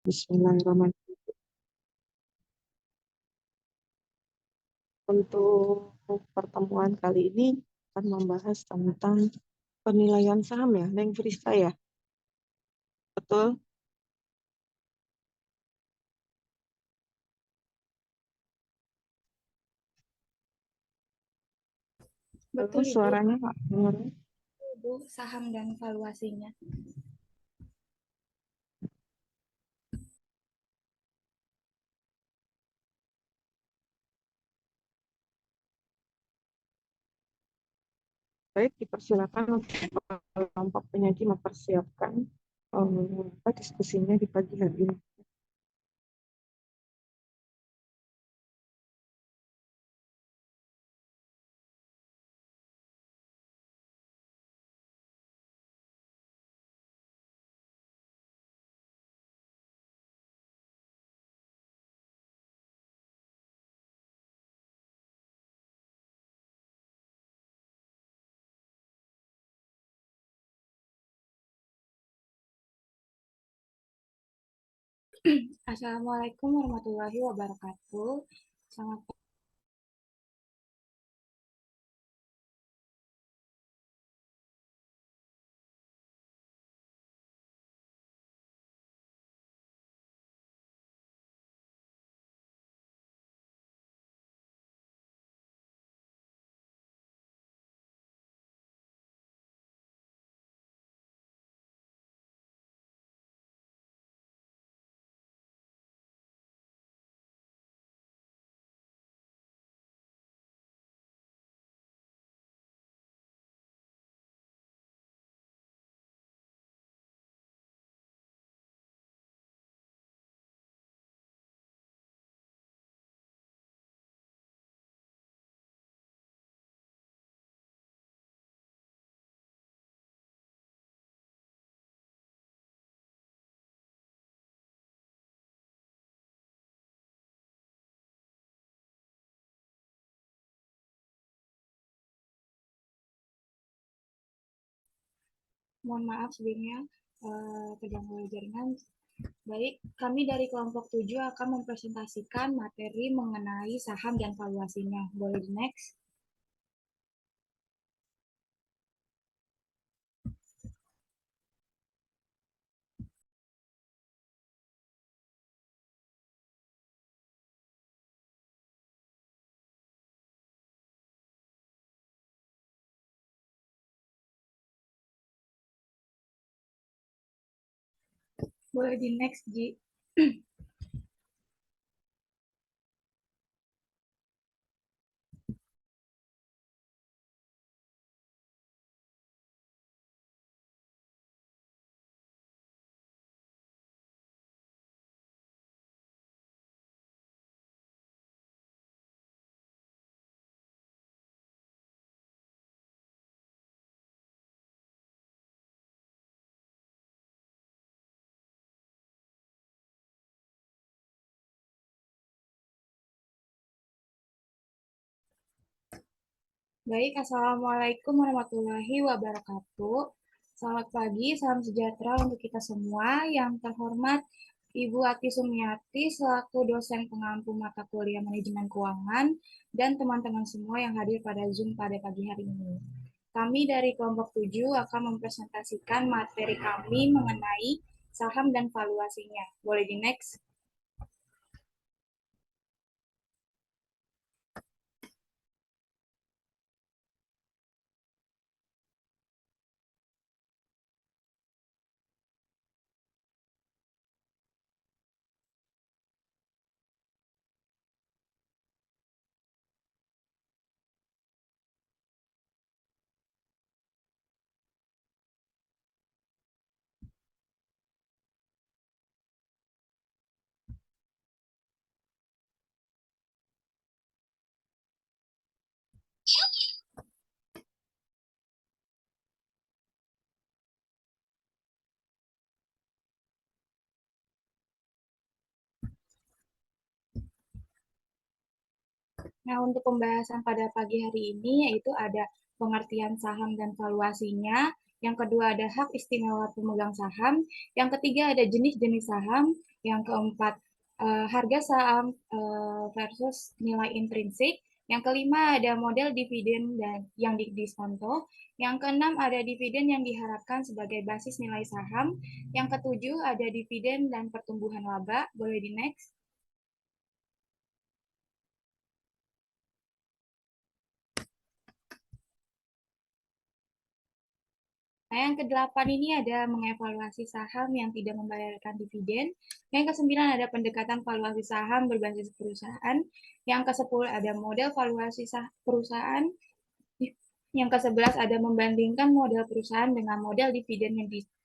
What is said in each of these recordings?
Bismillahirrahmanirrahim. Untuk pertemuan kali ini akan membahas tentang penilaian saham ya, Neng Frista ya. Betul? Halo, Betul, Ibu. suaranya Pak dengar. Ibu, saham dan valuasinya. Baik, dipersilakan untuk kelompok penyaji mempersiapkan diskusinya di pagi hari ini. Assalamualaikum warahmatullahi wabarakatuh. Selamat mohon maaf sebelumnya terganggu jaringan. Baik, kami dari kelompok 7 akan mempresentasikan materi mengenai saham dan valuasinya. Boleh di next? Boleh di next, Ji. Baik, Assalamualaikum warahmatullahi wabarakatuh. Selamat pagi, salam sejahtera untuk kita semua. Yang terhormat Ibu Ati Sumiati selaku dosen pengampu mata kuliah manajemen keuangan dan teman-teman semua yang hadir pada Zoom pada pagi hari ini. Kami dari kelompok 7 akan mempresentasikan materi kami mengenai saham dan valuasinya. Boleh di next? Nah, untuk pembahasan pada pagi hari ini yaitu ada pengertian saham dan valuasinya, Yang kedua ada hak istimewa pemegang saham. Yang ketiga ada jenis-jenis saham. Yang keempat harga saham versus nilai intrinsik. Yang kelima ada model dividen dan yang didiskonto. Yang keenam ada dividen yang diharapkan sebagai basis nilai saham. Yang ketujuh ada dividen dan pertumbuhan laba. Boleh di next. Nah, yang kedelapan ini ada mengevaluasi saham yang tidak membayarkan dividen. Yang kesembilan ada pendekatan valuasi saham berbasis perusahaan. Yang kesepuluh ada model valuasi perusahaan. Yang ke-11 ada membandingkan model perusahaan dengan model dividen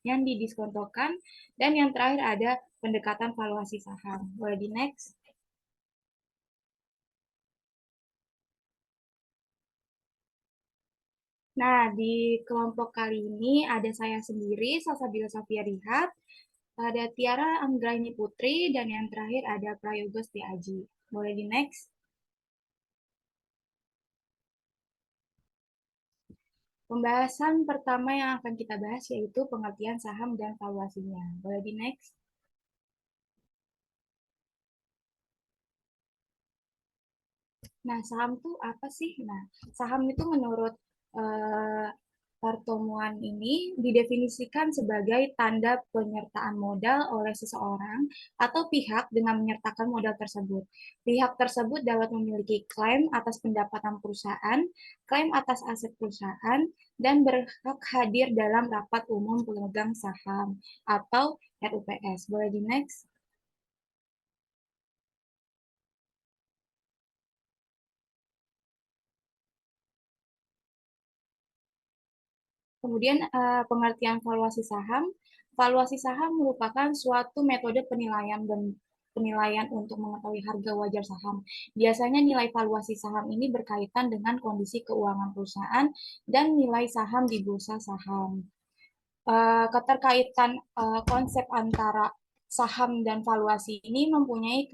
yang didiskontokan. Dan yang terakhir ada pendekatan valuasi saham. Boleh di next. Nah, di kelompok kali ini ada saya sendiri, Salsabila Safia Rihab, ada Tiara Anggraini Putri, dan yang terakhir ada Prayogo Setiaji. Boleh di next. Pembahasan pertama yang akan kita bahas yaitu pengertian saham dan valuasinya. Boleh di next. Nah, saham itu apa sih? Nah, saham itu menurut eh, pertemuan ini didefinisikan sebagai tanda penyertaan modal oleh seseorang atau pihak dengan menyertakan modal tersebut. Pihak tersebut dapat memiliki klaim atas pendapatan perusahaan, klaim atas aset perusahaan, dan berhak hadir dalam rapat umum pemegang saham atau RUPS. Boleh di next? Kemudian pengertian valuasi saham. Valuasi saham merupakan suatu metode penilaian dan penilaian untuk mengetahui harga wajar saham. Biasanya nilai valuasi saham ini berkaitan dengan kondisi keuangan perusahaan dan nilai saham di bursa saham. Keterkaitan konsep antara saham dan valuasi ini mempunyai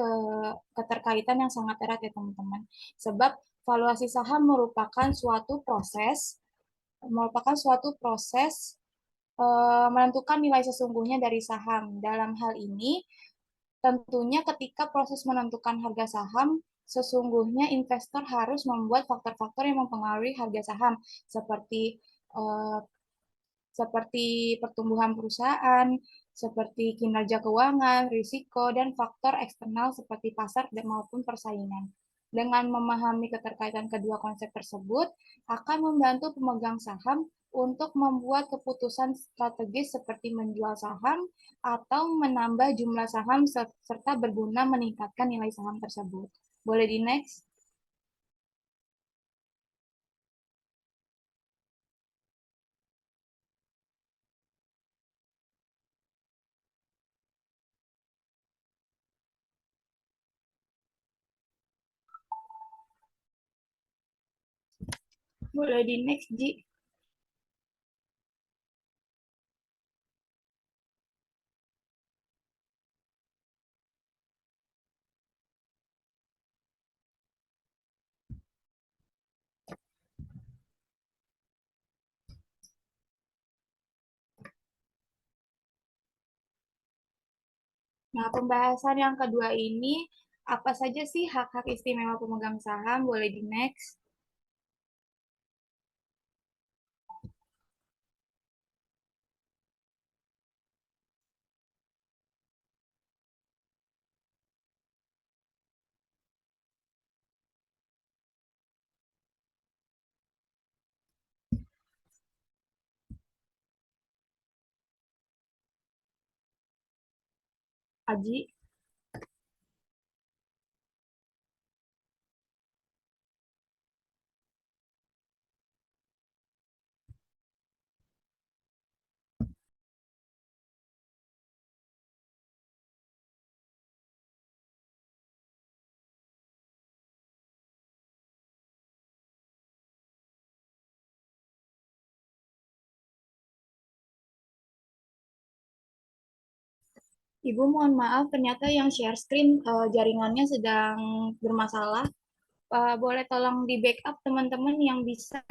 keterkaitan yang sangat erat ya teman-teman. Sebab valuasi saham merupakan suatu proses menentukan nilai sesungguhnya dari saham. Dalam hal ini, tentunya ketika proses menentukan harga saham, sesungguhnya investor harus membuat faktor-faktor yang mempengaruhi harga saham, seperti eh, seperti pertumbuhan perusahaan, seperti kinerja keuangan, risiko, dan faktor eksternal seperti pasar dan maupun persaingan. Dengan memahami keterkaitan kedua konsep tersebut, akan membantu pemegang saham untuk membuat keputusan strategis seperti menjual saham atau menambah jumlah saham serta berguna meningkatkan nilai saham tersebut. Boleh di next? Boleh di next, Ji. Nah, pembahasan yang kedua ini, apa saja sih hak-hak istimewa pemegang saham? Boleh di next. Aji. Ibu mohon maaf, ternyata yang share screen jaringannya sedang bermasalah. Boleh tolong di backup teman-teman yang bisa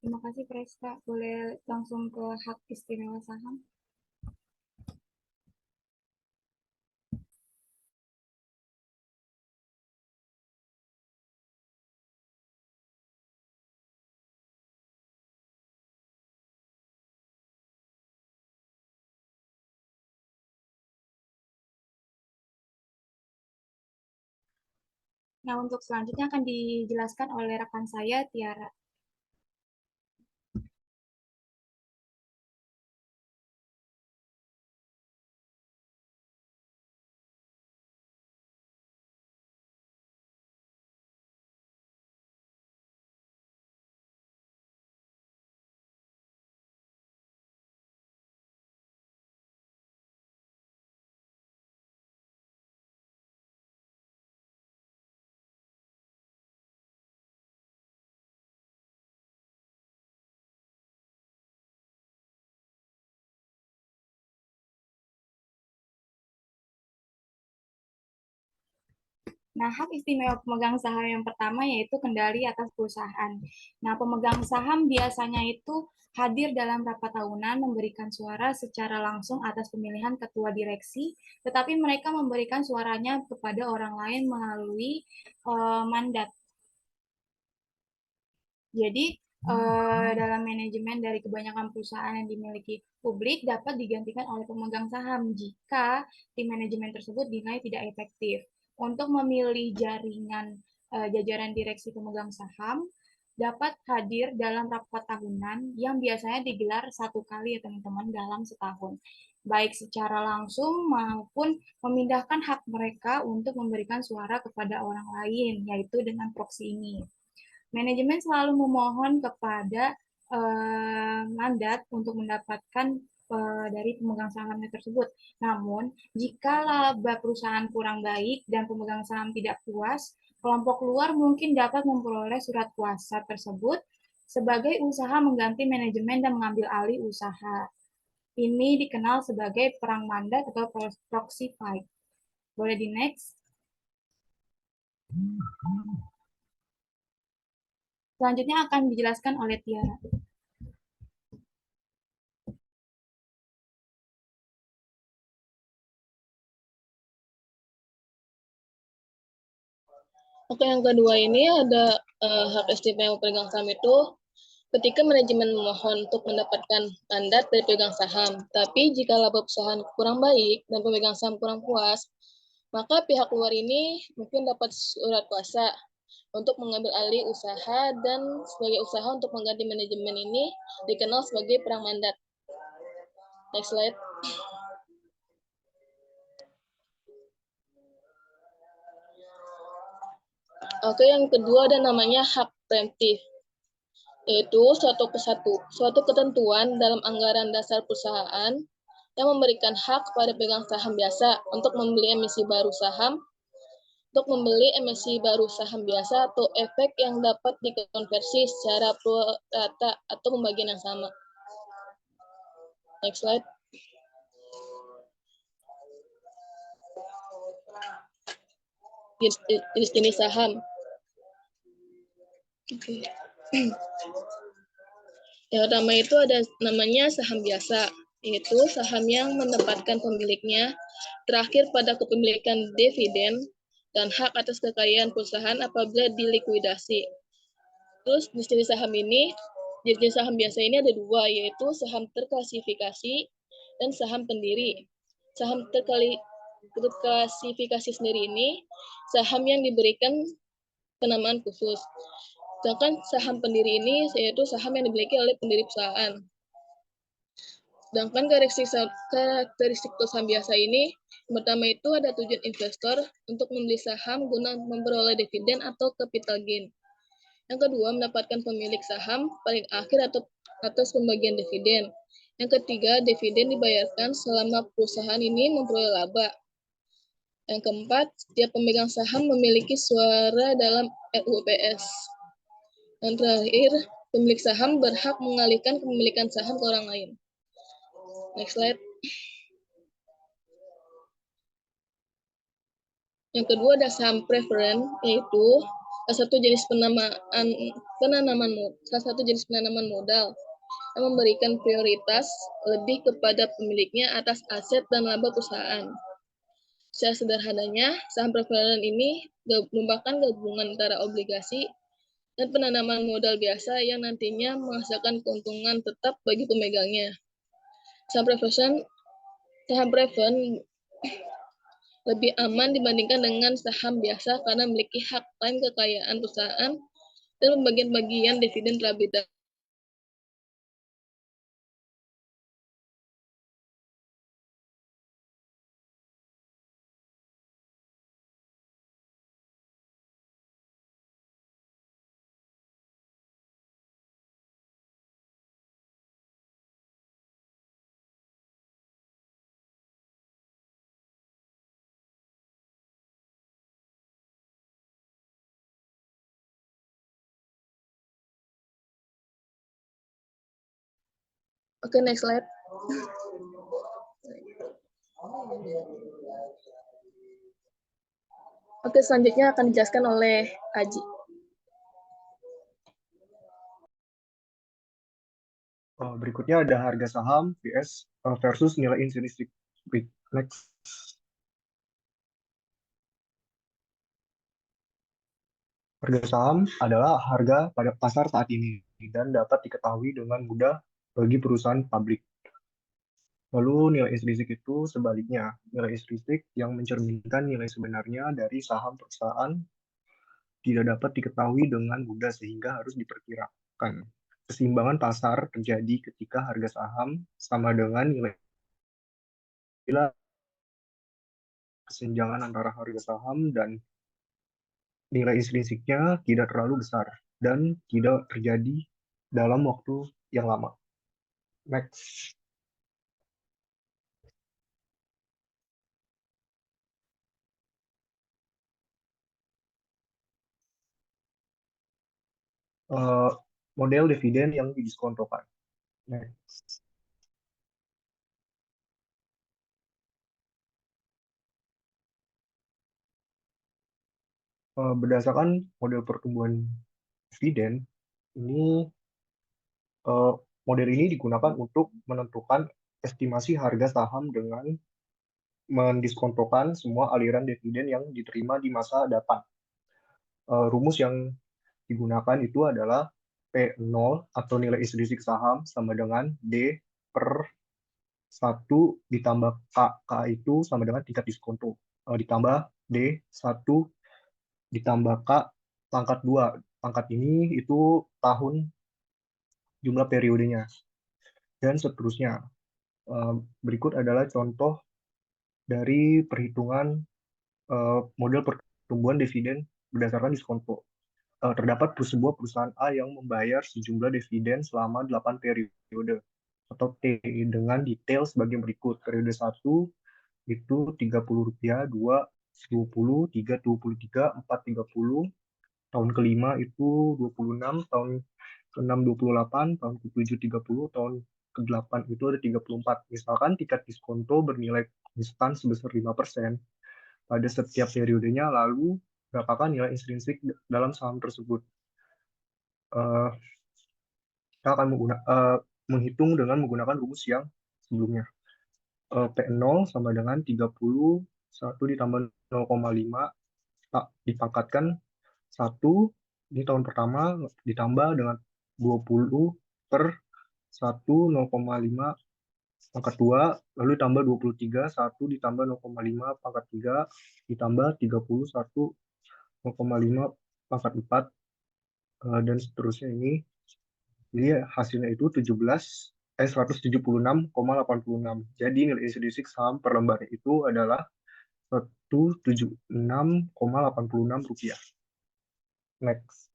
Terima kasih Presta. Boleh langsung ke hak istimewa saham. Nah, untuk selanjutnya akan dijelaskan oleh rekan saya, Tiara. Nah, hak istimewa pemegang saham yang pertama yaitu kendali atas perusahaan. Nah, pemegang saham biasanya itu hadir dalam rapat tahunan memberikan suara secara langsung atas pemilihan ketua direksi, tetapi mereka memberikan suaranya kepada orang lain melalui mandat. Jadi, dalam manajemen dari kebanyakan perusahaan yang dimiliki publik dapat digantikan oleh pemegang saham jika tim manajemen tersebut dinilai tidak efektif. Untuk memilih jaringan jajaran direksi pemegang saham, dapat hadir dalam rapat tahunan yang biasanya digelar 1 kali ya teman-teman dalam setahun, baik secara langsung maupun memindahkan hak mereka untuk memberikan suara kepada orang lain, yaitu dengan proksi ini. Manajemen selalu memohon kepada mandat untuk mendapatkan dari pemegang sahamnya tersebut. Namun, jika laba perusahaan kurang baik dan pemegang saham tidak puas, kelompok luar mungkin dapat memperoleh surat kuasa tersebut sebagai usaha mengganti manajemen dan mengambil alih usaha. Ini dikenal sebagai perang mandat atau proxy fight. Boleh di next? Selanjutnya akan dijelaskan oleh Tiara. Oke, yang kedua ini ada hak istimewa pemegang saham itu ketika manajemen memohon untuk mendapatkan mandat dari pemegang saham, tapi jika laba perusahaan kurang baik dan pemegang saham kurang puas, maka pihak luar ini mungkin dapat surat kuasa untuk mengambil alih usaha dan sebagai usaha untuk mengganti manajemen ini dikenal sebagai perang mandat. Next slide. Oke, yang kedua ada namanya hak preemptif, yaitu suatu ketentuan dalam anggaran dasar perusahaan yang memberikan hak pada pemegang saham biasa untuk membeli emisi baru biasa atau efek yang dapat dikonversi secara rata atau pembagian yang sama. Next slide. Jenis saham. Okay. Yang pertama itu ada namanya saham biasa, yaitu saham yang menempatkan pemiliknya terakhir pada kepemilikan dividen dan hak atas kekayaan perusahaan apabila dilikuidasi. Terus jenis saham biasa ini ada dua, yaitu saham terklasifikasi dan saham pendiri. Saham terklasifikasi sendiri ini saham yang diberikan penamaan khusus. Sedangkan saham pendiri ini yaitu saham yang dimiliki oleh pendiri perusahaan. Sedangkan karakteristik saham biasa ini, pertama itu ada tujuan investor untuk membeli saham guna memperoleh dividen atau capital gain. Yang kedua, mendapatkan pemilik saham paling akhir atau atas pembagian dividen. Yang ketiga, dividen dibayarkan selama perusahaan ini memperoleh laba. Yang keempat, setiap pemegang saham memiliki suara dalam RUPS. Dan terakhir, pemilik saham berhak mengalihkan kepemilikan saham ke orang lain. Next slide. Yang kedua ada saham preferen, yaitu salah satu jenis penanaman modal yang memberikan prioritas lebih kepada pemiliknya atas aset dan laba perusahaan. Secara sederhananya, saham preferensial ini merupakan gabungan antara obligasi dan penanaman modal biasa yang nantinya menghasilkan keuntungan tetap bagi pemegangnya. Saham preferensial lebih aman dibandingkan dengan saham biasa karena memiliki hak klaim kekayaan perusahaan dan pembagian-bagian dividen terlebih dahulu. Oke, next slide. Oke, selanjutnya akan dijelaskan oleh Aji. Berikutnya ada harga saham versus nilai intrinsik. Next. Harga saham adalah harga pada pasar saat ini dan dapat diketahui dengan mudah bagi perusahaan publik. Lalu nilai intrinsik itu sebaliknya, nilai intrinsik yang mencerminkan nilai sebenarnya dari saham perusahaan tidak dapat diketahui dengan mudah sehingga harus diperkirakan. Keseimbangan pasar terjadi ketika harga saham sama dengan nilai. Bila kesenjangan antara harga saham dan nilai intrinsiknya tidak terlalu besar dan tidak terjadi dalam waktu yang lama. Next. Model dividen yang didiskontokan. Next. Berdasarkan model pertumbuhan dividen, model ini digunakan untuk menentukan estimasi harga saham dengan mendiskontokan semua aliran dividen yang diterima di masa depan. Rumus yang digunakan itu adalah P0 atau nilai intrinsik saham sama dengan D per 1 ditambah K. K itu sama dengan tingkat diskonto. Ditambah D1 ditambah K pangkat 2. Pangkat ini itu tahun jumlah periodenya. Dan seterusnya. Berikut adalah contoh dari perhitungan model pertumbuhan dividen berdasarkan diskonto. Terdapat sebuah perusahaan A yang membayar sejumlah dividen selama 8 periode atau T dengan detail sebagai berikut. Periode 1 itu Rp30, 2 20, 3 23, 4 30. Tahun kelima itu 26, tahun ke-6 28, tahun ke-7 30, tahun ke-8 itu ada 34. Misalkan tingkat diskonto bernilai konstan sebesar 5% pada setiap periodenya, lalu berapakah nilai intrinsik dalam saham tersebut? Kita akan menghitung dengan menggunakan rumus yang sebelumnya. P0 sama dengan 30, 1 ditambah 0,5, dipangkatkan 1, ini tahun pertama, ditambah dengan 20 per 1, 0,5 pangkat 2, lalu ditambah 23, 1 ditambah 0,5 pangkat 3, ditambah 31, 0,5 pangkat 4, dan seterusnya ini. Jadi hasilnya itu 176,86. Jadi nilai intrinsik saham per lembarnya itu adalah Rp176,86. Next.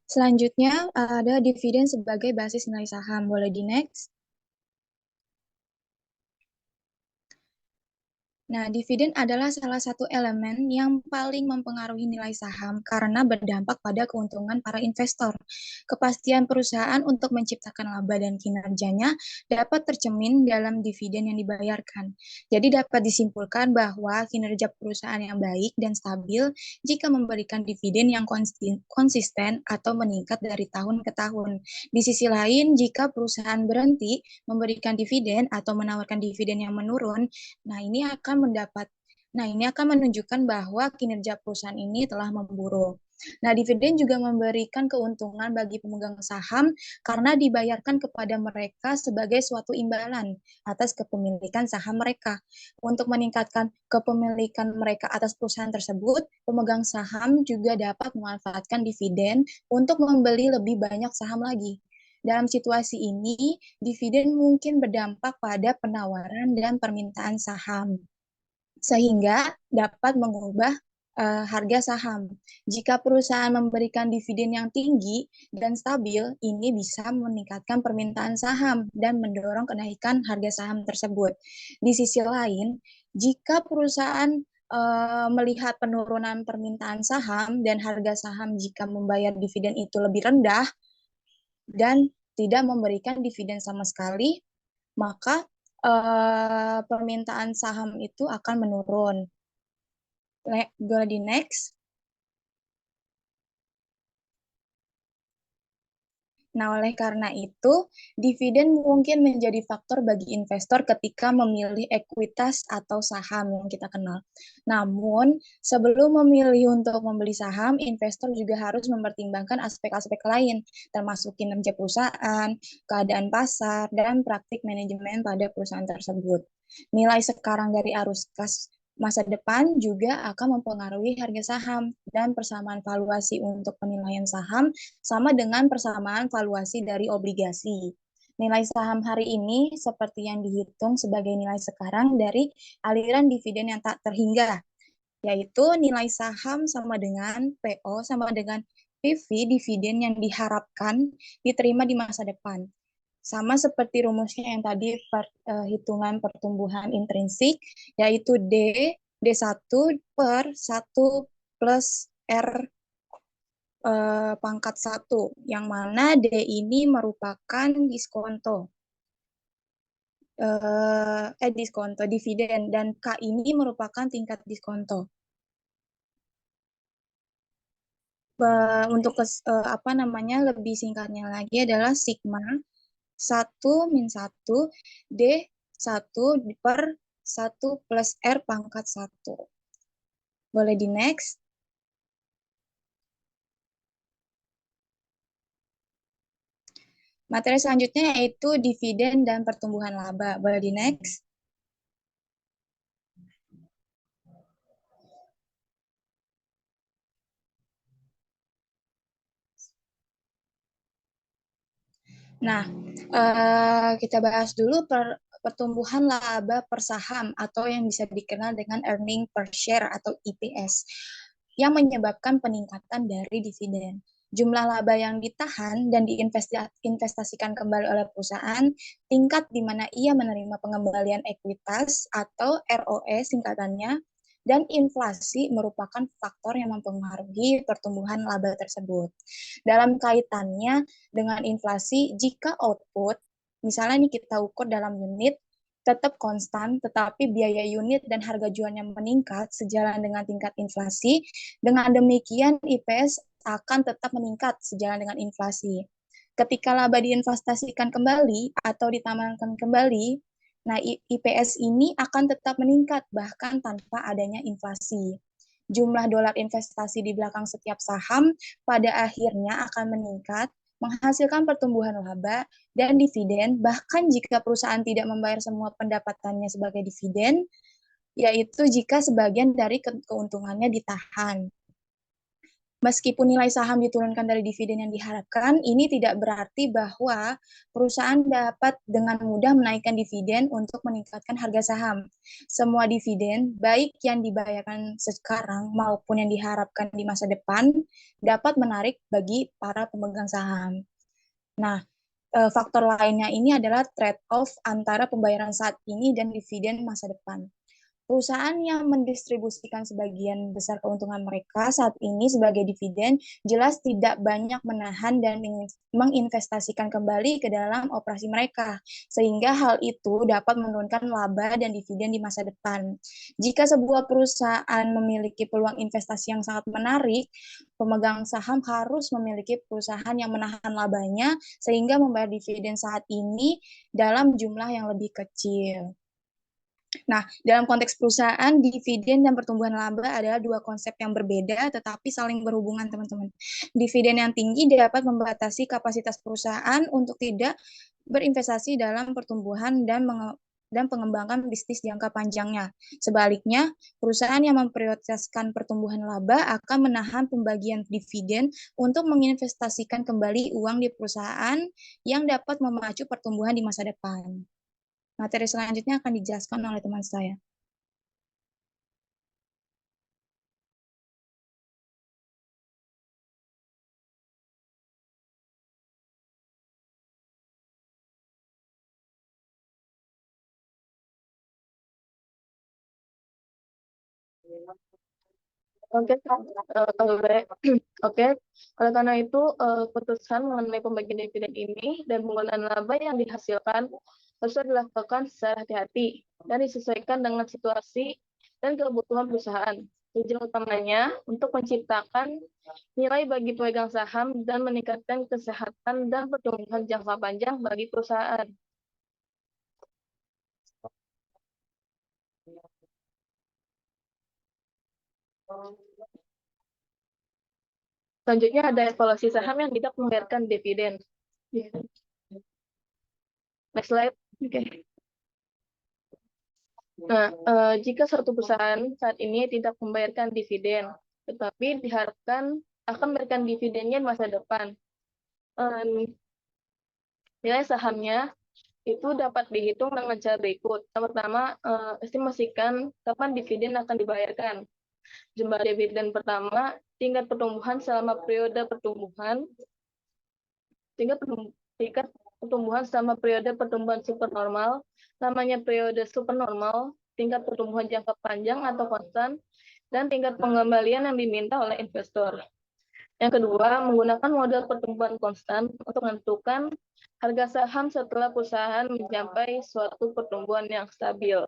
Selanjutnya ada dividen sebagai basis nilai saham. Boleh di next? Nah, dividen adalah salah satu elemen yang paling mempengaruhi nilai saham karena berdampak pada keuntungan para investor. Kepastian perusahaan untuk menciptakan laba dan kinerjanya dapat tercermin dalam dividen yang dibayarkan. Jadi dapat disimpulkan bahwa kinerja perusahaan yang baik dan stabil jika memberikan dividen yang konsisten atau meningkat dari tahun ke tahun. Di sisi lain, jika perusahaan berhenti memberikan dividen atau menawarkan dividen yang menurun, Nah, ini akan menunjukkan bahwa kinerja perusahaan ini telah memburuk. Nah, dividen juga memberikan keuntungan bagi pemegang saham karena dibayarkan kepada mereka sebagai suatu imbalan atas kepemilikan saham mereka. Untuk meningkatkan kepemilikan mereka atas perusahaan tersebut, pemegang saham juga dapat memanfaatkan dividen untuk membeli lebih banyak saham lagi. Dalam situasi ini, dividen mungkin berdampak pada penawaran dan permintaan saham, sehingga dapat mengubah harga saham. Jika perusahaan memberikan dividen yang tinggi dan stabil, ini bisa meningkatkan permintaan saham dan mendorong kenaikan harga saham tersebut. Di sisi lain, jika perusahaan melihat penurunan permintaan saham dan harga saham jika membayar dividen itu lebih rendah, dan tidak memberikan dividen sama sekali, maka permintaan saham itu akan menurun. Go di next. Nah, oleh karena itu, dividen mungkin menjadi faktor bagi investor ketika memilih ekuitas atau saham yang kita kenal. Namun, sebelum memilih untuk membeli saham, investor juga harus mempertimbangkan aspek-aspek lain, termasuk kinerja perusahaan, keadaan pasar, dan praktik manajemen pada perusahaan tersebut. Nilai sekarang dari arus kas masa depan juga akan mempengaruhi harga saham, dan persamaan valuasi untuk penilaian saham sama dengan persamaan valuasi dari obligasi. Nilai saham hari ini seperti yang dihitung sebagai nilai sekarang dari aliran dividen yang tak terhingga, yaitu nilai saham sama dengan PO sama dengan PV dividen yang diharapkan diterima di masa depan. Sama seperti rumusnya yang tadi hitungan pertumbuhan intrinsik, yaitu D1 per 1 plus R pangkat 1, yang mana D ini merupakan diskonto. Diskonto dividen, dan K ini merupakan tingkat diskonto. Untuk lebih singkatnya lagi adalah sigma 1 min 1 D1 per 1 plus R pangkat 1. Boleh di next. Materi selanjutnya yaitu dividen dan pertumbuhan laba. Boleh di next. Nah, kita bahas dulu pertumbuhan laba per saham atau yang bisa dikenal dengan earning per share atau EPS yang menyebabkan peningkatan dari dividen. Jumlah laba yang ditahan dan diinvestasikan kembali oleh perusahaan, tingkat di mana ia menerima pengembalian ekuitas atau ROE singkatannya, dan inflasi merupakan faktor yang mempengaruhi pertumbuhan laba tersebut. Dalam kaitannya dengan inflasi, jika output, misalnya nih kita ukur dalam unit, tetap konstan, tetapi biaya unit dan harga jualnya meningkat sejalan dengan tingkat inflasi, dengan demikian IPS akan tetap meningkat sejalan dengan inflasi. Ketika laba diinvestasikan kembali atau ditambahkan kembali, nah IPS ini akan tetap meningkat bahkan tanpa adanya inflasi. Jumlah dolar investasi di belakang setiap saham pada akhirnya akan meningkat, menghasilkan pertumbuhan laba dan dividen, bahkan jika perusahaan tidak membayar semua pendapatannya sebagai dividen, yaitu jika sebagian dari keuntungannya ditahan. Meskipun nilai saham diturunkan dari dividen yang diharapkan, ini tidak berarti bahwa perusahaan dapat dengan mudah menaikkan dividen untuk meningkatkan harga saham. Semua dividen, baik yang dibayarkan sekarang maupun yang diharapkan di masa depan, dapat menarik bagi para pemegang saham. Nah, faktor lainnya ini adalah trade-off antara pembayaran saat ini dan dividen masa depan. Perusahaan yang mendistribusikan sebagian besar keuntungan mereka saat ini sebagai dividen jelas tidak banyak menahan dan menginvestasikan kembali ke dalam operasi mereka, sehingga hal itu dapat menurunkan laba dan dividen di masa depan. Jika sebuah perusahaan memiliki peluang investasi yang sangat menarik, pemegang saham harus memiliki perusahaan yang menahan labanya sehingga membayar dividen saat ini dalam jumlah yang lebih kecil. Nah, dalam konteks perusahaan, dividen dan pertumbuhan laba adalah dua konsep yang berbeda tetapi saling berhubungan, teman-teman. Dividen yang tinggi dapat membatasi kapasitas perusahaan untuk tidak berinvestasi dalam pertumbuhan dan pengembangan bisnis jangka panjangnya. Sebaliknya, perusahaan yang memprioritaskan pertumbuhan laba akan menahan pembagian dividen untuk menginvestasikan kembali uang di perusahaan yang dapat memacu pertumbuhan di masa depan. Materi selanjutnya akan dijelaskan oleh teman saya. Oke, oke. Oleh karena itu, putusan mengenai pembagian dividen ini dan penggunaan laba yang dihasilkan harus dilakukan secara hati-hati dan disesuaikan dengan situasi dan kebutuhan perusahaan. Tujuan utamanya untuk menciptakan nilai bagi pemegang saham dan meningkatkan kesehatan dan pertumbuhan jangka panjang bagi perusahaan. Selanjutnya ada evaluasi saham yang tidak membayarkan dividen. Next slide. Oke. Nah, jika suatu perusahaan saat ini tidak membayarkan dividen, tetapi diharapkan akan memberikan dividennya di masa depan, nilai sahamnya itu dapat dihitung dengan cara berikut. Yang pertama, estimasikan kapan dividen akan dibayarkan. Jumlah dividen pertama, tingkat pertumbuhan selama periode pertumbuhan, tingkat pertumbuhan selama periode pertumbuhan supernormal, namanya periode supernormal, tingkat pertumbuhan jangka panjang atau konstan, dan tingkat pengembalian yang diminta oleh investor. Yang kedua, menggunakan model pertumbuhan konstan untuk menentukan harga saham setelah perusahaan mencapai suatu pertumbuhan yang stabil.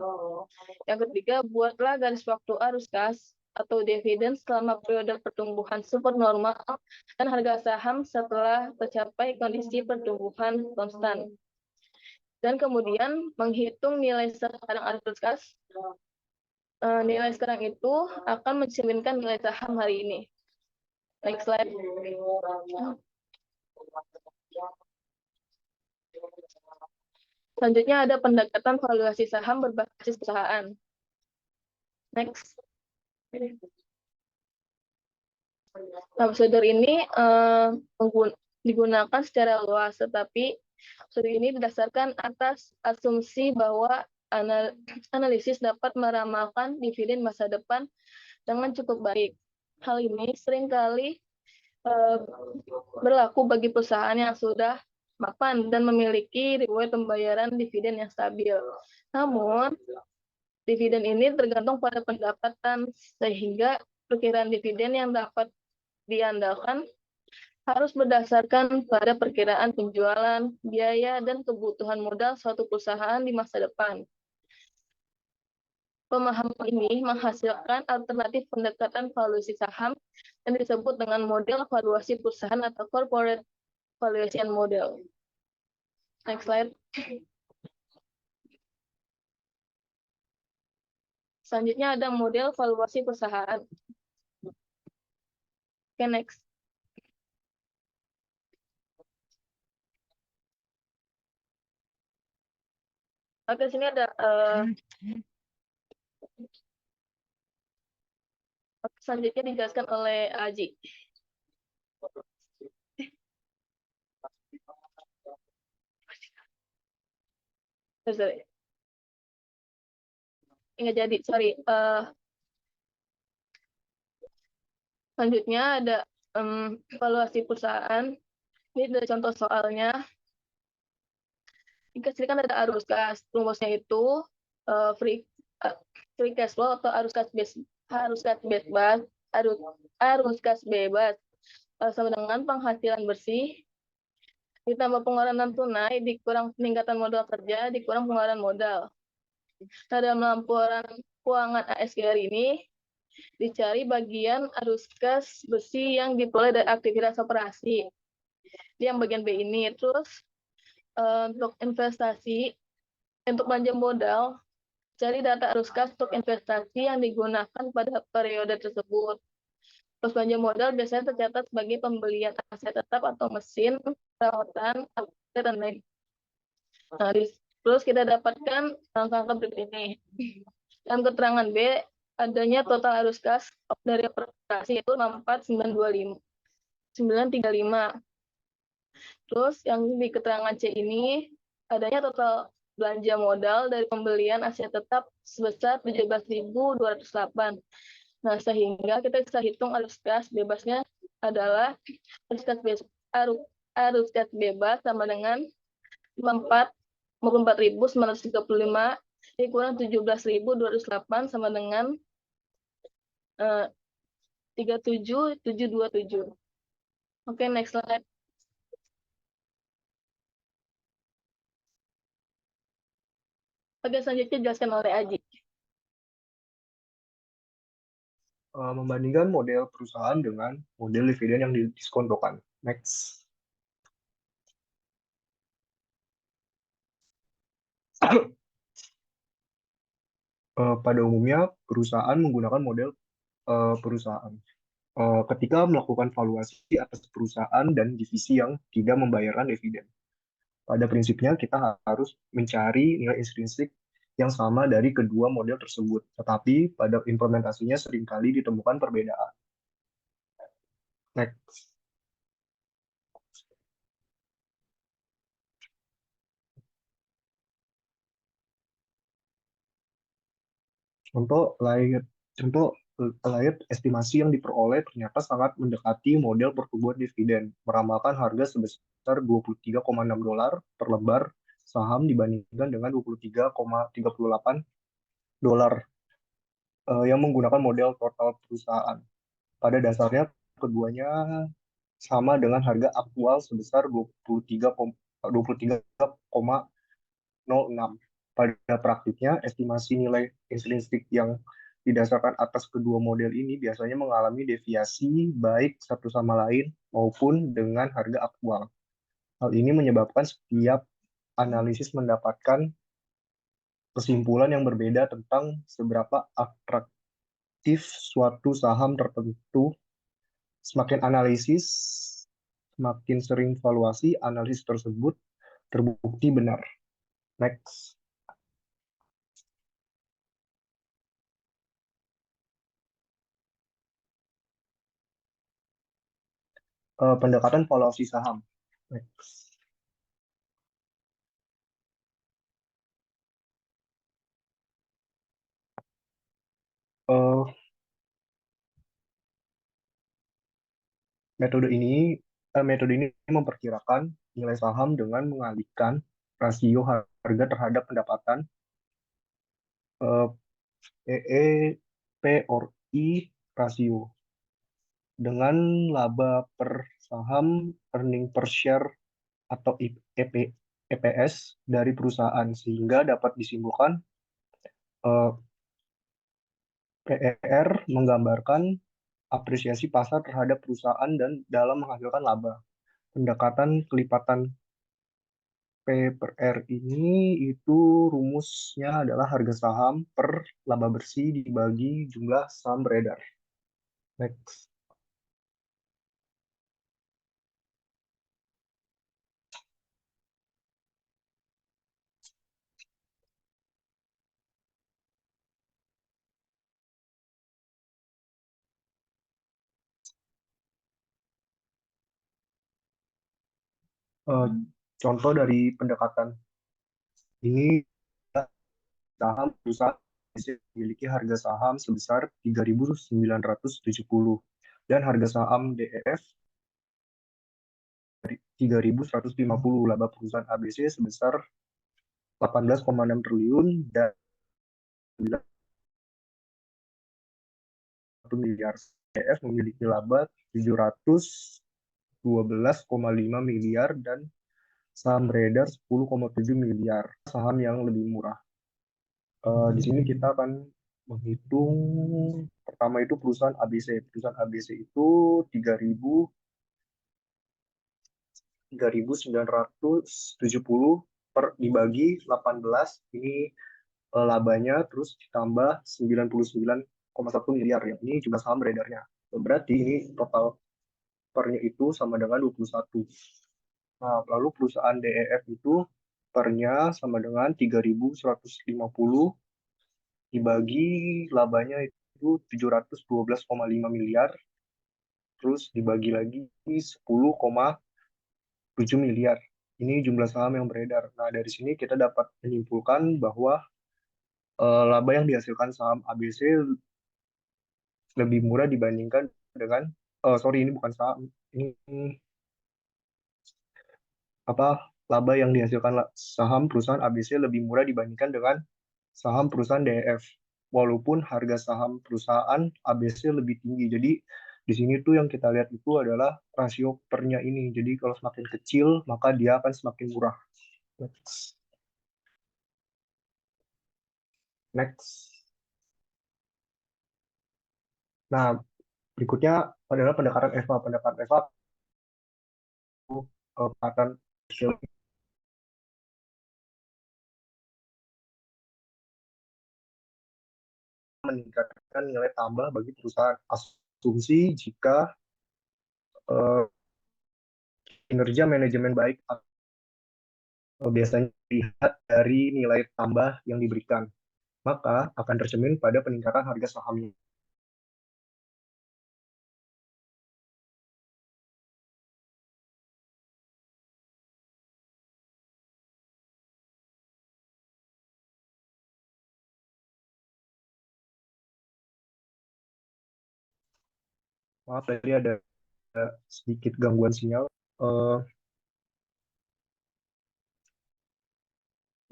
Yang ketiga, buatlah garis waktu arus kas atau dividen selama periode pertumbuhan supernormal dan harga saham setelah tercapai kondisi pertumbuhan konstan. Dan kemudian menghitung nilai sekarang arus kas. Nilai sekarang itu akan mencerminkan nilai saham hari ini. Next slide. Selanjutnya ada pendekatan valuasi saham berbasis perusahaan. Next. Nah, prosedur ini digunakan secara luas, tetapi prosedur ini didasarkan atas asumsi bahwa analisis dapat meramalkan dividen masa depan dengan cukup baik. Hal ini seringkali berlaku bagi perusahaan yang sudah mapan dan memiliki riwayat pembayaran dividen yang stabil. Namun, dividen ini tergantung pada pendapatan, sehingga perkiraan dividen yang dapat diandalkan harus berdasarkan pada perkiraan penjualan, biaya, dan kebutuhan modal suatu perusahaan di masa depan. Pemahaman ini menghasilkan alternatif pendekatan valuasi saham yang disebut dengan model valuasi perusahaan atau corporate valuation model. Next slide. Selanjutnya ada model valuasi perusahaan. Oke, next. Oke, sini ada selanjutnya dijelaskan oleh Aji. Sorry. Nggak jadi, sorry. Selanjutnya ada valuasi perusahaan. Ini ada contoh soalnya. Jika kan ada arus kas, rumusnya itu free cash flow atau arus kas bebas sama dengan penghasilan bersih ditambah pengeluaran tunai dikurang peningkatan modal kerja dikurang pengeluaran modal. Nah, dalam laporan keuangan ASG hari ini dicari bagian arus kas bersih yang diperoleh dari aktivitas operasi. Yang bagian B ini. Terus untuk investasi, untuk belanja modal, cari data arus kas untuk investasi yang digunakan pada periode tersebut. Terus belanja modal biasanya tercatat sebagai pembelian aset tetap atau mesin, perawatan, aset, dan lain. Nah, terus kita dapatkan angka-angka berikut ini. Dalam keterangan B, adanya total arus kas dari operasi itu 935. Terus yang di keterangan C ini, adanya total belanja modal dari pembelian aset tetap sebesar 17.208. Nah, sehingga kita bisa hitung arus kas bebasnya adalah arus kas bebas sama dengan 54.935 dikurang 17.208 sama dengan 37.727. Oke, next slide. Oke, selanjutnya dijelaskan oleh Aji. Membandingkan model perusahaan dengan model dividen yang didiskontokan. Next. Pada umumnya, perusahaan menggunakan model perusahaan. Ketika melakukan valuasi atas perusahaan dan divisi yang tidak membayarkan dividen. Pada prinsipnya, kita harus mencari nilai intrinsik yang sama dari kedua model tersebut, tetapi pada implementasinya seringkali ditemukan perbedaan. Next. Contoh layer estimasi yang diperoleh ternyata sangat mendekati model pertumbuhan dividen, meramalkan harga sebesar $23,6 per lembar saham dibandingkan dengan $23,38 yang menggunakan model total perusahaan. Pada dasarnya, keduanya sama dengan harga aktual sebesar 23,06. Pada praktiknya, estimasi nilai intrinsik yang didasarkan atas kedua model ini biasanya mengalami deviasi baik satu sama lain maupun dengan harga aktual. Hal ini menyebabkan setiap analisis mendapatkan kesimpulan yang berbeda tentang seberapa atraktif suatu saham tertentu. Semakin analisis, semakin sering valuasi, analisis tersebut terbukti benar. Next. Pendekatan valuasi saham. Next. Metode ini memperkirakan nilai saham dengan mengalihkan rasio harga terhadap pendapatan PE/I rasio dengan laba per saham, earning per share atau EPS dari perusahaan, sehingga dapat disimpulkan PER menggambarkan apresiasi pasar terhadap perusahaan dan dalam menghasilkan laba. Pendekatan kelipatan P per R ini itu rumusnya adalah harga saham per laba bersih dibagi jumlah saham beredar. Next. Contoh dari pendekatan ini, saham perusahaan memiliki harga saham sebesar 3.970 dan harga saham DEF 3.150. Laba perusahaan ABC sebesar 18,6 triliun dan miliar. DF memiliki laba 712,5 miliar dan saham beredar 10,7 miliar. Saham yang lebih murah. Di sini kita akan menghitung pertama itu perusahaan ABC. Perusahaan ABC itu 3.970 per dibagi 18. Ini labanya, terus ditambah 99,1 miliar ya. Ini jumlah saham beredarnya. Berarti ini total pernya itu sama dengan 21. Nah, lalu perusahaan DEF itu pernya sama dengan 3.150 dibagi labanya itu 712,5 miliar, terus dibagi lagi 10,7 miliar. Ini jumlah saham yang beredar. Nah, dari sini kita dapat menyimpulkan bahwa laba yang dihasilkan saham ABC lebih murah dibandingkan dengan sorry, ini bukan saham, ini laba yang dihasilkan saham perusahaan ABC lebih murah dibandingkan dengan saham perusahaan DEF, walaupun harga saham perusahaan ABC lebih tinggi. Jadi di sini tuh yang kita lihat itu adalah rasio pernya ini. Jadi kalau semakin kecil maka dia akan semakin murah. Next. Nah, berikutnya adalah pendekatan EVA. Pendekatan EVA pendekatan meningkatkan nilai tambah bagi perusahaan. Asumsi jika kinerja manajemen baik biasanya dilihat dari nilai tambah yang diberikan, maka akan tercermin pada peningkatan harga sahamnya. Maaf, tadi ada sedikit gangguan sinyal.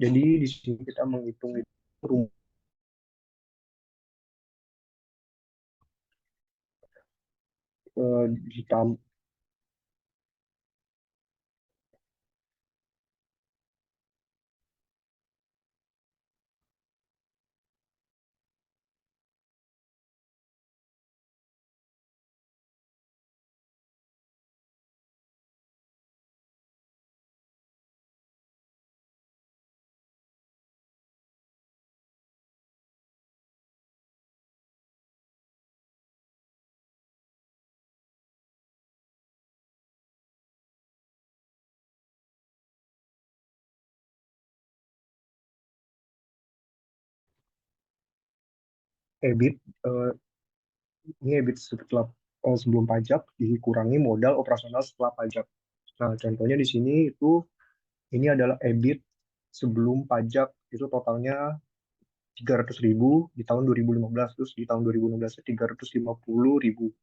Jadi di sini kita menghitung itu ditambah EBIT, ini EBIT setelah sebelum pajak dikurangi modal operasional setelah pajak. Nah, contohnya di sini itu ini adalah EBIT sebelum pajak, itu totalnya 300.000 di tahun 2015, terus di tahun 2016 350.000.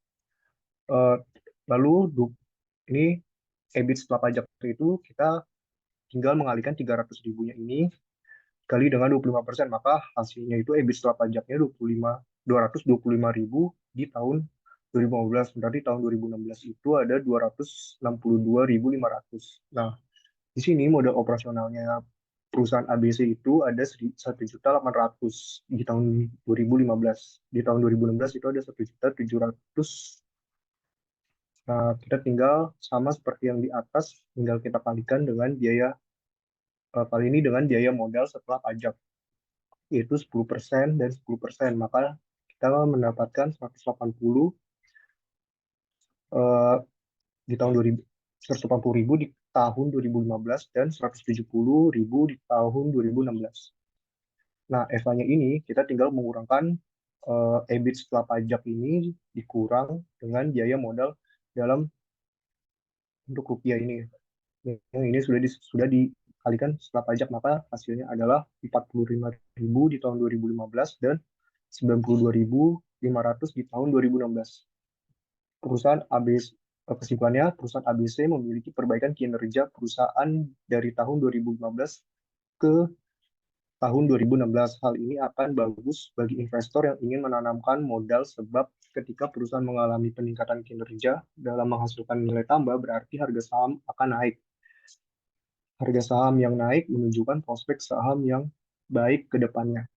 Lalu ini EBIT setelah pajak itu kita tinggal mengalihkan 300.000-nya ini kali dengan 25%, maka hasilnya itu EBIT setelah pajaknya 225.000 di tahun 2015. Berarti tahun 2016 itu ada 262.500. Nah, di sini modal operasionalnya perusahaan ABC itu ada 1.800.000 di tahun 2015. Di tahun 2016 itu ada 1.700.000. Nah, kita tinggal sama seperti yang di atas, tinggal kita kalikan dengan biaya, kali ini dengan biaya modal setelah pajak, yaitu 10% dan 10%. Maka kita mendapatkan 180 di tahun 2000, 180.000 di tahun 2015 dan 170.000 di tahun 2016. Nah, EVA-nya ini kita tinggal mengurangkan EBIT setelah pajak ini dikurang dengan biaya modal dalam bentuk rupiah ini. Yang ini sudah dikalikan setelah pajak, maka hasilnya adalah 45.000 di tahun 2015 dan 92.500 di tahun 2016. Perusahaan ABC, kesimpulannya, perusahaan ABC memiliki perbaikan kinerja perusahaan dari tahun 2015 ke tahun 2016. Hal ini akan bagus bagi investor yang ingin menanamkan modal sebab ketika perusahaan mengalami peningkatan kinerja dalam menghasilkan nilai tambah, berarti harga saham akan naik. Harga saham yang naik menunjukkan prospek saham yang baik ke depannya.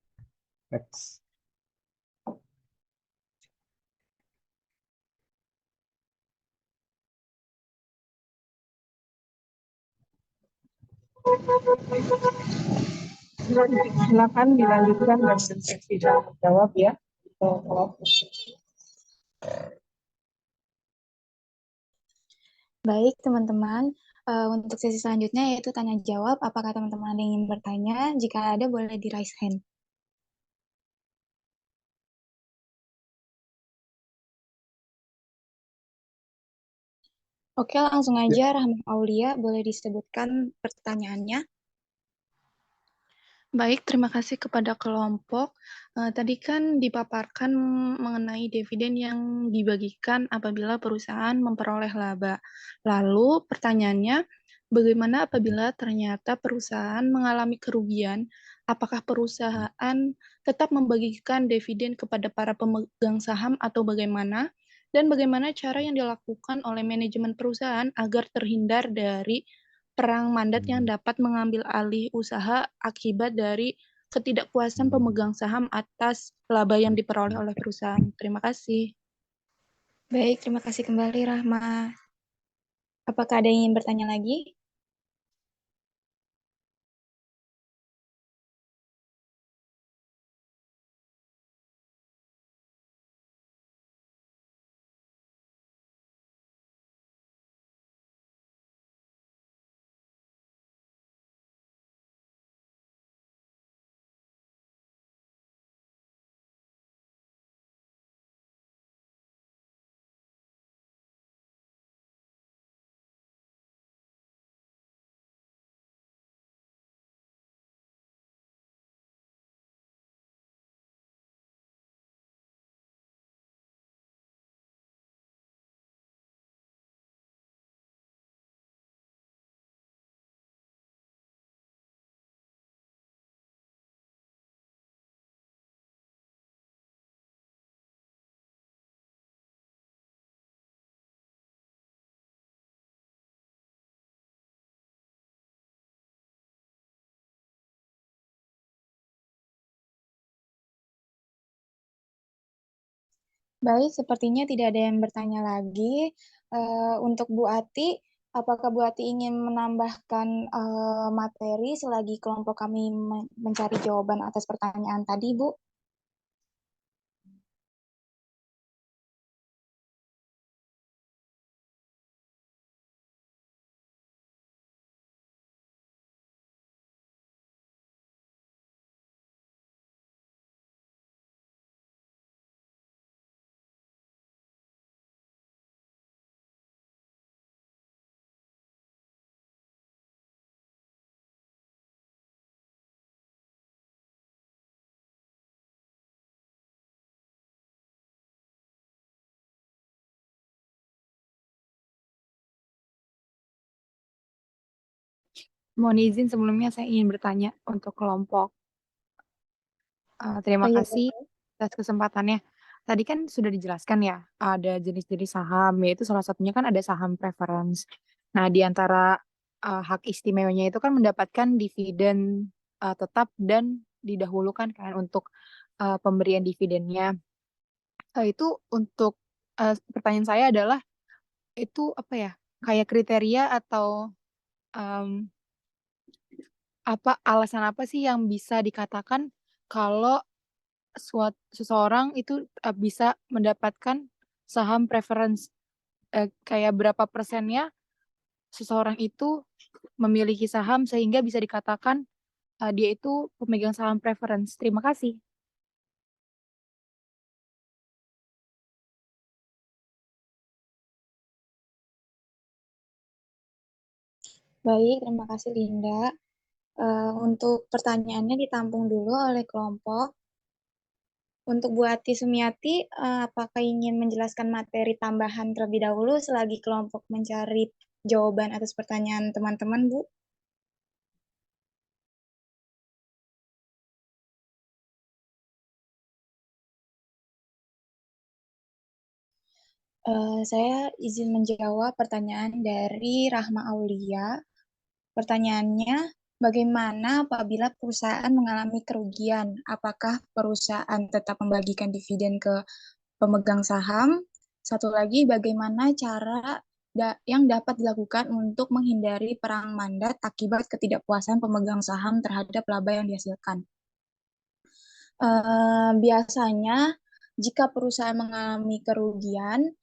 Next. Silakan dilanjutkan dan sesi tanya jawab ya. Baik, teman-teman. Untuk sesi selanjutnya yaitu tanya jawab. Apakah teman-teman ada yang ingin bertanya? Jika ada, boleh di raise hand. Oke, langsung aja Rahma Aulia, boleh disebutkan pertanyaannya. Baik, terima kasih kepada kelompok. Tadi kan dipaparkan mengenai dividen yang dibagikan apabila perusahaan memperoleh laba. Lalu pertanyaannya, bagaimana apabila ternyata perusahaan mengalami kerugian? Apakah perusahaan tetap membagikan dividen kepada para pemegang saham atau bagaimana? Dan bagaimana cara yang dilakukan oleh manajemen perusahaan agar terhindar dari perang mandat yang dapat mengambil alih usaha akibat dari ketidakpuasan pemegang saham atas laba yang diperoleh oleh perusahaan. Terima kasih. Baik, terima kasih kembali Rahma. Apakah ada yang ingin bertanya lagi? Baik, sepertinya tidak ada yang bertanya lagi. Untuk Bu Ati, apakah Bu Ati ingin menambahkan materi selagi kelompok kami mencari jawaban atas pertanyaan tadi, Bu? Mohon izin sebelumnya saya ingin bertanya untuk kelompok. Terima kasih atas kesempatannya. Tadi kan sudah dijelaskan ya, ada jenis-jenis saham, yaitu salah satunya kan ada saham preference. Nah, di antara hak istimewanya itu kan mendapatkan dividen tetap dan didahulukan kan untuk pemberian dividennya. Itu untuk pertanyaan saya adalah, itu apa ya, kayak kriteria atau em, alasan apa sih yang bisa dikatakan kalau seseorang itu bisa mendapatkan saham preference, kayak berapa persennya seseorang itu memiliki saham sehingga bisa dikatakan dia itu pemegang saham preference. Terima kasih. Baik, terima kasih Linda. Untuk pertanyaannya ditampung dulu oleh kelompok. Untuk Bu Ati Sumiati, apakah ingin menjelaskan materi tambahan terlebih dahulu selagi kelompok mencari jawaban atas pertanyaan teman-teman, Bu? Saya izin menjawab pertanyaan dari Rahma Aulia. Pertanyaannya, bagaimana apabila perusahaan mengalami kerugian? Apakah perusahaan tetap membagikan dividen ke pemegang saham? Satu lagi, bagaimana cara yang dapat dilakukan untuk menghindari perang mandat akibat ketidakpuasan pemegang saham terhadap laba yang dihasilkan? Biasanya, jika perusahaan mengalami kerugian,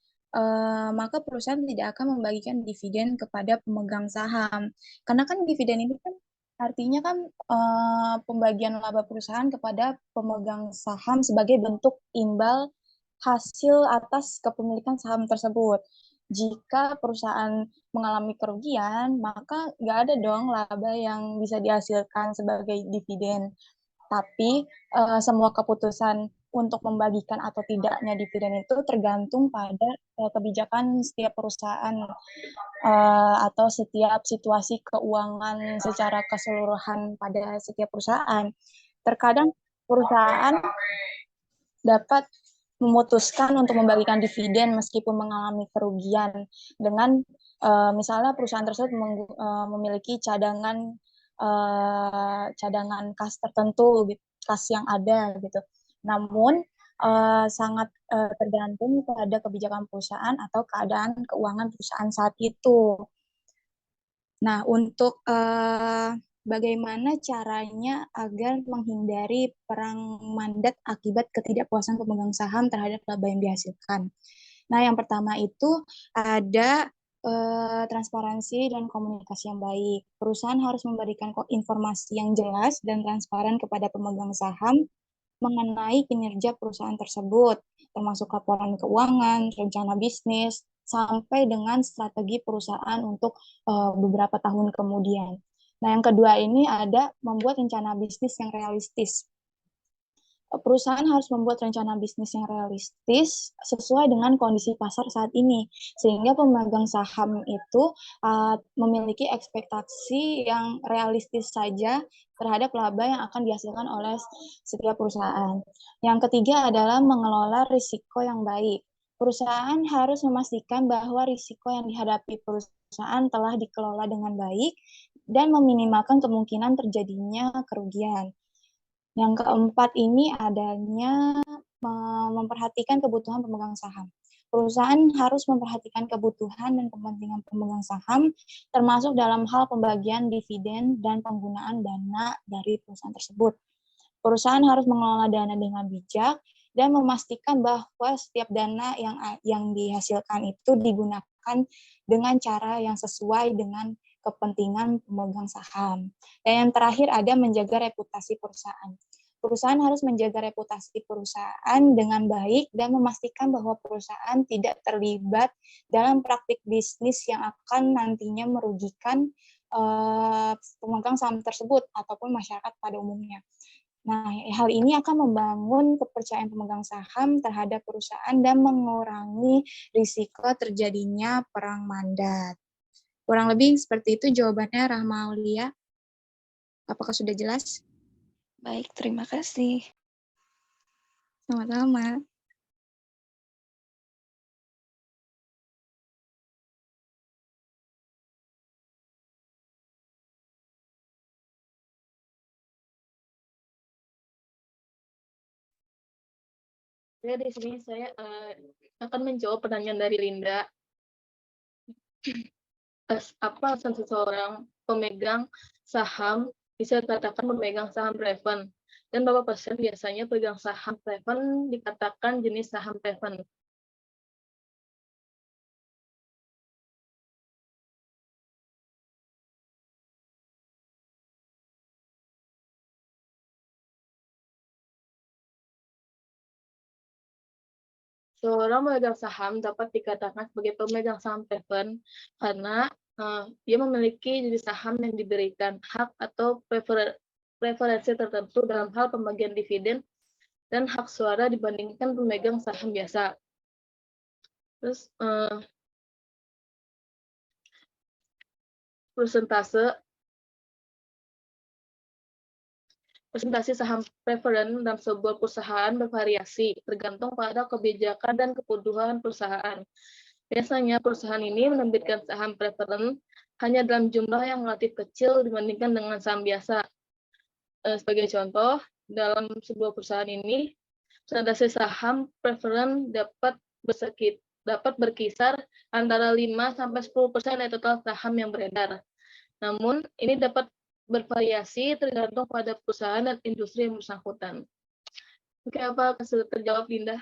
maka perusahaan tidak akan membagikan dividen kepada pemegang saham. Karena kan dividen ini kan artinya kan pembagian laba perusahaan kepada pemegang saham sebagai bentuk imbal hasil atas kepemilikan saham tersebut. Jika perusahaan mengalami kerugian, maka nggak ada dong laba yang bisa dihasilkan sebagai dividen. Tapi semua keputusan untuk membagikan atau tidaknya dividen itu tergantung pada kebijakan setiap perusahaan atau setiap situasi keuangan secara keseluruhan pada setiap perusahaan. Terkadang perusahaan dapat memutuskan untuk membagikan dividen meskipun mengalami kerugian dengan misalnya perusahaan tersebut memiliki cadangan kas tertentu, kas yang ada gitu. Namun sangat tergantung pada kebijakan perusahaan atau keadaan keuangan perusahaan saat itu. Nah, untuk bagaimana caranya agar menghindari perang mandat akibat ketidakpuasan pemegang saham terhadap laba yang dihasilkan. Nah, yang pertama itu ada transparansi dan komunikasi yang baik. Perusahaan harus memberikan informasi yang jelas dan transparan kepada pemegang saham mengenai kinerja perusahaan tersebut, termasuk laporan keuangan, rencana bisnis, sampai dengan strategi perusahaan untuk beberapa tahun kemudian. Nah, yang kedua ini ada membuat rencana bisnis yang realistis. Perusahaan harus membuat rencana bisnis yang realistis sesuai dengan kondisi pasar saat ini, sehingga pemegang saham itu memiliki ekspektasi yang realistis saja terhadap laba yang akan dihasilkan oleh setiap perusahaan. Yang ketiga adalah mengelola risiko yang baik. Perusahaan harus memastikan bahwa risiko yang dihadapi perusahaan telah dikelola dengan baik dan meminimalkan kemungkinan terjadinya kerugian. Yang keempat ini adanya memperhatikan kebutuhan pemegang saham. Perusahaan harus memperhatikan kebutuhan dan kepentingan pemegang saham, termasuk dalam hal pembagian dividen dan penggunaan dana dari perusahaan tersebut. Perusahaan harus mengelola dana dengan bijak dan memastikan bahwa setiap dana yang dihasilkan itu digunakan dengan cara yang sesuai dengan kepentingan pemegang saham. Dan yang terakhir ada menjaga reputasi perusahaan. Perusahaan harus menjaga reputasi perusahaan dengan baik dan memastikan bahwa perusahaan tidak terlibat dalam praktik bisnis yang akan nantinya merugikan pemegang saham tersebut ataupun masyarakat pada umumnya. Nah, hal ini akan membangun kepercayaan pemegang saham terhadap perusahaan dan mengurangi risiko terjadinya perang mandat. Kurang lebih seperti itu jawabannya, Rahma Aulia. Apakah sudah jelas? Baik, terima kasih. Sama-sama. Ya, di sini saya akan menjawab pertanyaan dari Linda. Apa alasan seseorang pemegang saham bisa dikatakan memegang saham preferred? Dan berapa persen biasanya pegang saham preferred dikatakan jenis saham preferred? Seorang pemegang saham dapat dikatakan sebagai pemegang saham preferred karena dia memiliki jenis saham yang diberikan hak atau preferensi tertentu dalam hal pembagian dividen dan hak suara dibandingkan pemegang saham biasa. Terus persentase Presentasi saham preferen dalam sebuah perusahaan bervariasi, tergantung pada kebijakan dan kebutuhan perusahaan. Biasanya perusahaan ini menerbitkan saham preferen hanya dalam jumlah yang relatif kecil dibandingkan dengan saham biasa. Sebagai contoh, dalam sebuah perusahaan ini, presentasi saham preferen dapat berkisar antara 5-10% dari total saham yang beredar. Namun, ini dapat bervariasi tergantung pada perusahaan dan industri yang bersangkutan. Oke, apa sudah terjawab, Dinda?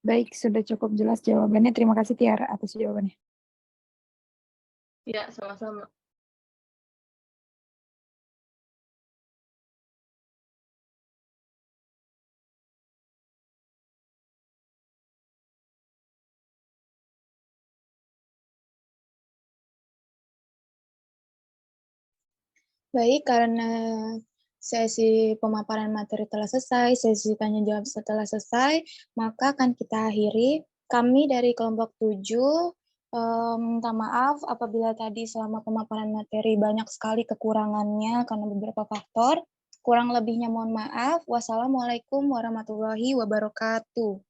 Baik, sudah cukup jelas jawabannya. Terima kasih Tiara atas jawabannya. Ya, sama-sama. Baik, karena sesi pemaparan materi telah selesai, sesi tanya jawab setelah selesai, maka akan kita akhiri. Kami dari kelompok 7 minta maaf apabila tadi selama pemaparan materi banyak sekali kekurangannya karena beberapa faktor. Kurang lebihnya mohon maaf. Wassalamualaikum warahmatullahi wabarakatuh.